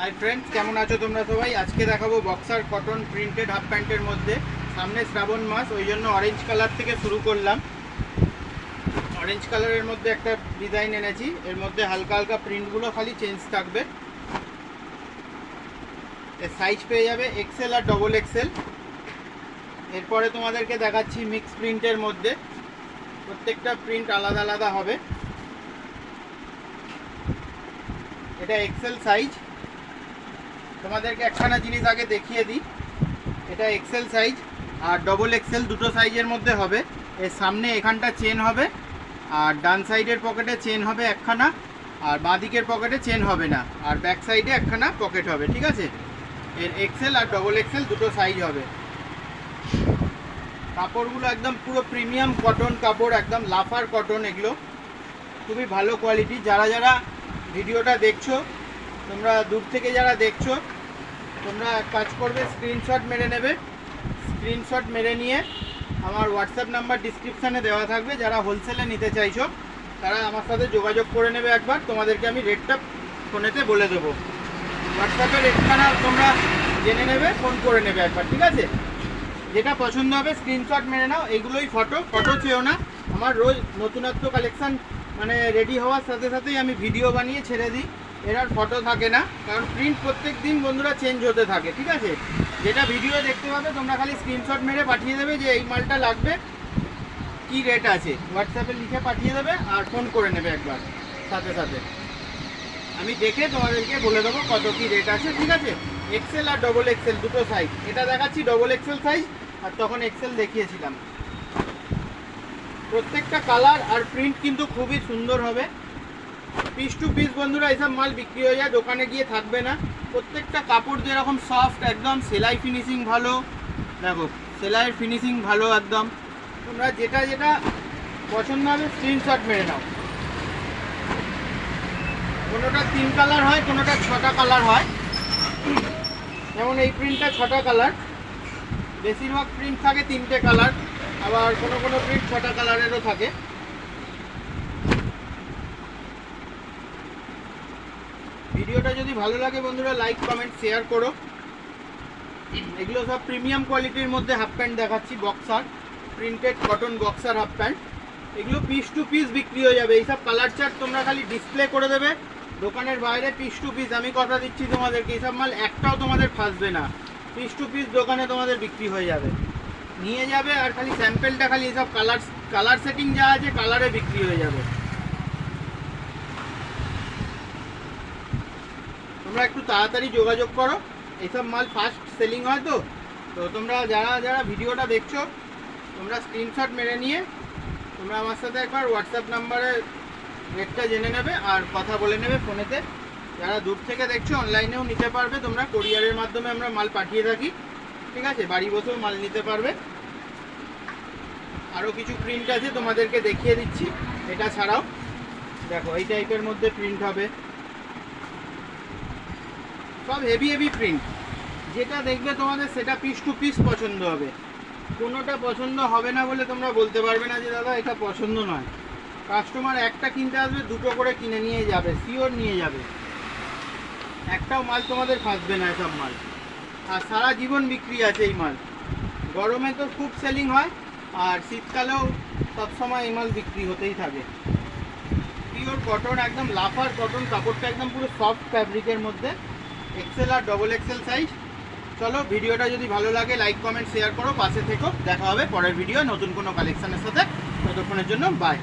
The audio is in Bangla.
হাই ফ্রেন্ডস, কেমন আছো তোমরা সবাই? আজকে দেখাবো বক্সার কটন প্রিন্টেড হাফ প্যান্টের মধ্যে। সামনে শ্রাবণ মাস, ওই জন্য অরেঞ্জ কালার থেকে শুরু করলাম। অরেঞ্জ কালারের মধ্যে একটা ডিজাইন এনেছি, এর মধ্যে হালকা হালকা প্রিন্টগুলো খালি চেঞ্জ থাকবে। এর সাইজ পেয়ে যাবে এক্সেল আর ডবল এক্সেল। এরপরে তোমাদেরকে দেখাচ্ছি মিক্স প্রিন্টের মধ্যে, প্রত্যেকটা প্রিন্ট আলাদা আলাদা হবে। এটা এক্সেল সাইজ। তোমাদেরকে একখানা জিনিস আগে দেখিয়ে দিই, এটা এক্সেল সাইজ আর ডবল এক্সেল দুটো সাইজের মধ্যে হবে। এর সামনে এখানটা চেন হবে, আর ডান সাইডের পকেটে চেন হবে একখানা, আর বাঁ দিকের পকেটে চেন হবে না, আর ব্যাক সাইডে একখানা পকেট হবে। ঠিক আছে, এর এক্সেল আর ডবল এক্সেল দুটো সাইজ হবে। কাপড়গুলো একদম পুরো প্রিমিয়াম কটন কাপড়, একদম লাফার কটন। এগুলো খুবই ভালো কোয়ালিটি। যারা যারা ভিডিওটা দেখছো, তোমরা দূর থেকে যারা দেখছো, তোমরা কাজ করবে, স্ক্রিনশট মেরে নেবে। স্ক্রিনশট মেরে নিয়ে আমার হোয়াটসঅ্যাপ নাম্বার ডিসক্রিপশানে দেওয়া থাকবে। যারা হোলসেলে নিতে চাইছো তারা আমার সাথে যোগাযোগ করে নেবে একবার। তোমাদেরকে আমি রেটটা ফোনেতে বলে দেবো। হোয়াটসঅ্যাপে রেটখানা তোমরা জেনে নেবে, ফোন করে নেবে একবার। ঠিক আছে, যেটা পছন্দ হবে স্ক্রিনশট মেরে নাও। এইগুলোই ফটো চেয়েও না। আমার রোজ নতুনত্ব কালেকশান মানে রেডি হওয়ার সাথে সাথেই আমি ভিডিও বানিয়ে ছেড়ে দিই। এর আর ফটো থাকে না, কারণ প্রিন্ট প্রত্যেক দিন বন্ধুরা চেঞ্জ হতে থাকে। ঠিক আছে, যেটা ভিডিও দেখতে পাবে তোমরা খালি স্ক্রিনশট মেরে পাঠিয়ে দেবে যে এই মালটা লাগবে, কি রেট আছে, হোয়াটসঅ্যাপে লিখে পাঠিয়ে দেবে আর ফোন করে নেবে একবার। সাথে সাথে আমি দেখে তোমাদেরকে বলে দেবো কত কি রেট আছে। ঠিক আছে, এক্সেল আর ডবল এক্সেল দুটো সাইজ। এটা দেখাচ্ছি ডবল এক্সেল সাইজ, আর তখন এক্সেল দেখিয়েছিলাম। প্রত্যেকটা কালার আর প্রিন্ট কিন্তু খুবই সুন্দর হবে। পিস টু পিস বন্ধুরা এইসব মাল বিক্রি হয়ে যায়, দোকানে গিয়ে থাকবে না। প্রত্যেকটা কাপড় যেরকম সফট, একদম সেলাই ফিনিশিং ভালো। দেখো সেলাইয়ের ফিনিশিং ভালো একদম। তোমরা যেটা যেটা পছন্দ হবে স্ক্রিনশট মেরে নাও। কোনোটা 3 কালার হয়, কোনোটা 6টা কালার হয়। যেমন এই প্রিন্টটা 6টা কালার, বেশিরভাগ প্রিন্ট থাকে 3টে কালার, আবার কোনো কোনো প্রিন্ট 6টা কালারেরও থাকে। ভিডিওটা যদি ভালো লাগে বন্ধুরা লাইক কমেন্ট শেয়ার করো। এগুলো সব প্রিমিয়াম কোয়ালিটির মধ্যে হাফ প্যান্ট দেখাচ্ছি, boxer printed cotton boxer half pant. এগুলো পিস টু পিস বিক্রি হয়ে যাবে। এইসব কালার চার্ট তোমরা খালি ডিসপ্লে করে দেবে দোকানের বাইরে। পিস টু পিস, আমি কথা দিচ্ছি তোমাদেরকে, এইসব মাল একটাও তোমাদের ফাঁসবে না। পিস টু পিস দোকানে তোমাদের বিক্রি হয়ে যাবে, নিয়ে যাবে। আর খালি স্যাম্পেলটা খালি এইসব কালার সেটিং যা আছে কালারে বিক্রি হয়ে যাবে। তোমরা একটু তাড়াতাড়ি যোগাযোগ করো, এইসব মাল ফাস্ট সেলিং হয়। তো তোমরা যারা যারা ভিডিওটা দেখছো, তোমরা স্ক্রিনশট মেরে নিয়ে তোমরা আমার সাথে একবার হোয়াটসঅ্যাপ নাম্বারে রেটটা জেনে নেবে আর কথা বলে নেবে ফোনেতে। যারা দূর থেকে দেখছো অনলাইনেও নিতে পারবে তোমরা, কোরিয়ারের মাধ্যমে আমরা মাল পাঠিয়ে থাকি। ঠিক আছে, বাড়ি বসেও মাল নিতে পারবে। আরও কিছু প্রিন্ট আছে তোমাদেরকে দেখিয়ে দিচ্ছি। এটা ছাড়াও দেখো এই টাইপের মধ্যে প্রিন্ট হবে, সব হেভি হেভি প্রিন্ট। যেটা দেখবে তোমাদের সেটা পিস টু পিস পছন্দ হবে। কোনোটা পছন্দ হবে না বলে তোমরা বলতে পারবে না যে দাদা এটা পছন্দ নয়। কাস্টমার একটা কিনতে আসবে, দুটো করে কিনে নিয়ে যাবে, শিওর নিয়ে যাবে। একটাও মাল তোমাদের ফাঁসবে না এসব মাল। আর সারা জীবন বিক্রি আছে এই মাল। গরমে তো খুব সেলিং হয়, আর শীতকালেও সবসময় এই মাল বিক্রি হতেই থাকে। পিওর কটন, একদম লাফার কটন কাপড়টা, একদম পুরো সফট ফ্যাব্রিকের মধ্যে। এক্সেল আর ডবল এক্সেল সাইজ। চলো, ভিডিওটা যদি ভালো লাগে লাইক কমেন্ট শেয়ার করো, পাশে থেকো। দেখা হবে পরের ভিডিও নতুন কোনো কালেকশানের সাথে। ততক্ষণের জন্য বাই।